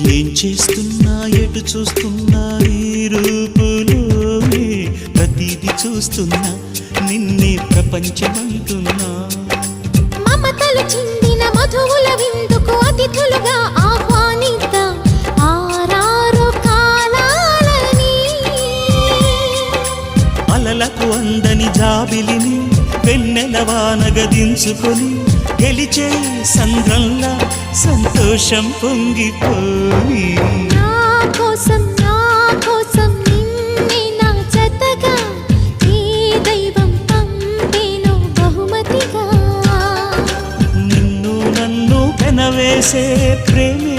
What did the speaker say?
ఏం చేస్తున్నా ఎటు చూస్తున్నా నీ రూపులోనే ప్రతిదీ చూస్తున్నా నిన్నే ప్రపంచమంటున్నా మమతలు చిందిన మధువుల విందుకు అతిథులుగా ఆహ్వానిద్దాం ఆరారు కాలాలని అలలకు అందని జాబిలిని వెన్నెల వానగదించుకొని గెలిచే సంద్రంలా సంతోషం పొంగిపోయి నా కోసం నిన్నే నా జతగా ఈ దైవం పంపేను బహుమతిగా నిన్ను నన్ను పెనవేసే ప్రేమే